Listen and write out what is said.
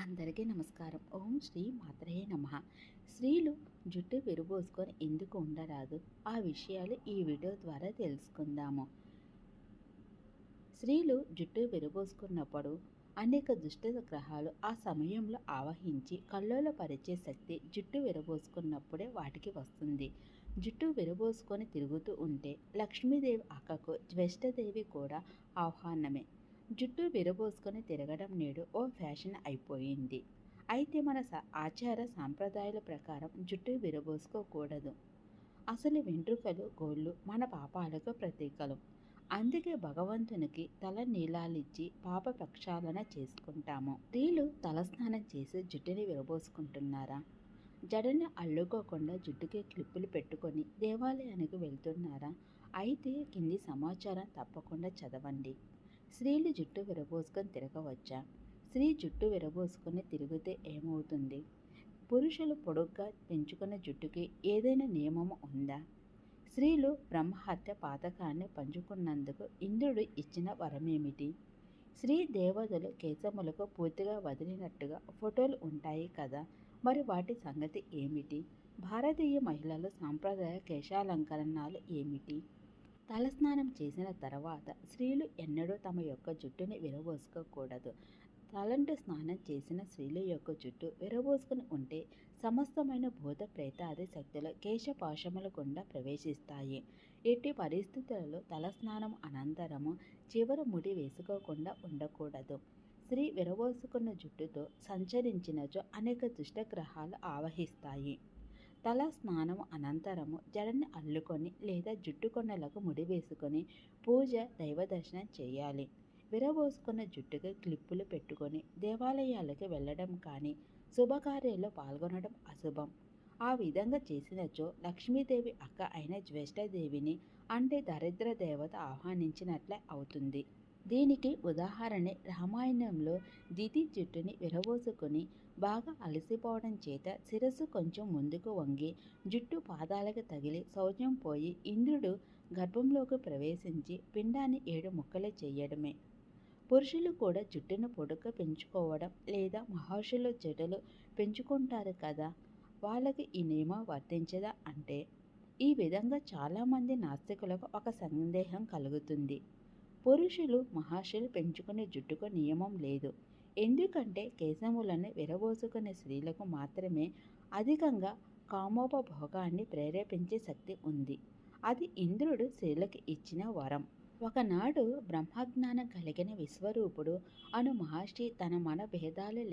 అందరికీ నమస్కారం. ఓం శ్రీ మాత్రే నమః. స్త్రీలు జుట్టు విరబోసుకొని ఎందుకు ఉండరాదు? ఆ విషయాలు ఈ వీడియో ద్వారా తెలుసుకుందాము. స్త్రీలు జుట్టు విరబోసుకున్నప్పుడు అనేక దుష్ట గ్రహాలు ఆ సమయంలో ఆవహించి కల్లోలపరిచే శక్తి జుట్టు విరబోసుకున్నప్పుడే వాటికి వస్తుంది. జుట్టు విరబోసుకొని తిరుగుతూ ఉంటే లక్ష్మీదేవి అక్కకు జ్యేష్ఠదేవి కూడా ఆహ్వానమే. జుట్టు విరబోసుకొని తిరగడం నేడు ఓ ఫ్యాషన్ అయిపోయింది. అయితే మన ఆచార సాంప్రదాయాల ప్రకారం జుట్టు విరబోసుకోకూడదు. అసలు వెంట్రుకలు గోళ్ళు మన పాపాలకు ప్రతీకలు. అందుకే భగవంతునికి తల నీలాలిచ్చి పాప ప్రక్షాళన చేసుకుంటాము. స్త్రీలు తలస్నానం చేసి జుట్టుని విరబోసుకుంటున్నారా? జడని అల్లుకోకుండా జుట్టుకి క్లిప్పులు పెట్టుకొని దేవాలయానికి వెళ్తున్నారా? అయితే కింది సమాచారం తప్పకుండా చదవండి. స్త్రీలు జుట్టు విరబోసుకొని తిరగవచ్చా? స్త్రీ జుట్టు విరబోసుకొని తిరిగితే ఏమవుతుంది? పురుషులు పొడుగ్గా పెంచుకున్న జుట్టుకి ఏదైనా నియమము ఉందా? స్త్రీలు బ్రహ్మహత్య పాతకాన్ని పంచుకున్నందుకు ఇంద్రుడు ఇచ్చిన వరమేమిటి? స్త్రీ దేవతలు కేశములకు పూర్తిగా వదిలినట్టుగా ఫోటోలు ఉంటాయి కదా, మరి వాటి సంగతి ఏమిటి? భారతీయ మహిళల సాంప్రదాయ కేశాలంకరణాలు ఏమిటి? తలస్నానం చేసిన తర్వాత స్త్రీలు ఎన్నడూ తమ యొక్క జుట్టుని విరబోసుకోకూడదు. తలంటు స్నానం చేసిన స్త్రీల యొక్క జుట్టు విరబోసుకుని ఉంటే సమస్తమైన భూత ప్రేతాది శక్తులు కేశపాశముల గుండా ప్రవేశిస్తాయి. ఎట్టి పరిస్థితులలో తలస్నానం అనంతరము చివరి ముడి వేసుకోకుండా ఉండకూడదు. స్త్రీ విరబోసుకున్న జుట్టుతో సంచరించినచో అనేక దుష్టగ్రహాలు ఆవహిస్తాయి. తల స్నానం అనంతరము జడని అల్లుకొని లేదా జుట్టు కొనలకు ముడి వేసుకొని పూజ దైవ దర్శనం చేయాలి. విరబోసుకున్న జుట్టుకి క్లిప్పులు పెట్టుకొని దేవాలయాలకు వెళ్ళడం కానీ శుభకార్యాల్లో పాల్గొనడం అశుభం. ఆ విధంగా చేసినచో లక్ష్మీదేవి అక్క అయిన జ్యేష్ఠదేవిని అంటే దరిద్ర దేవత ఆహ్వానించినట్లే అవుతుంది. దీనికి ఉదాహరణే రామాయణంలో దితి జుట్టుని విరబోసుకొని బాగా అలసిపోవడం చేత శిరస్సు కొంచెం ముందుకు వంగి జుట్టు పాదాలకు తగిలి శౌర్యం పోయి ఇంద్రుడు గర్భంలోకి ప్రవేశించి పిండాన్ని 7 ముక్కలు చేయడమే. పురుషులు కూడా జుట్టును పొడుగ్గా పెంచుకోవడం లేదా మహర్షులు జడలు పెంచుకుంటారు కదా, వాళ్ళకి ఈ నియమం వర్తించదా అంటే? ఈ విధంగా చాలామంది నాస్తికులకు ఒక సందేహం కలుగుతుంది. పురుషులు మహర్షులు పెంచుకునే జుట్టుకు నియమం లేదు. ఎందుకంటే కేశములను విరబోసుకునే స్త్రీలకు మాత్రమే అధికంగా కామోపభోగాన్ని ప్రేరేపించే శక్తి ఉంది. అది ఇంద్రుడు స్త్రీలకు ఇచ్చిన వరం. ఒకనాడు బ్రహ్మజ్ఞానం కలిగిన విశ్వరూపుడు అను మహర్షి తన మన భేదాలు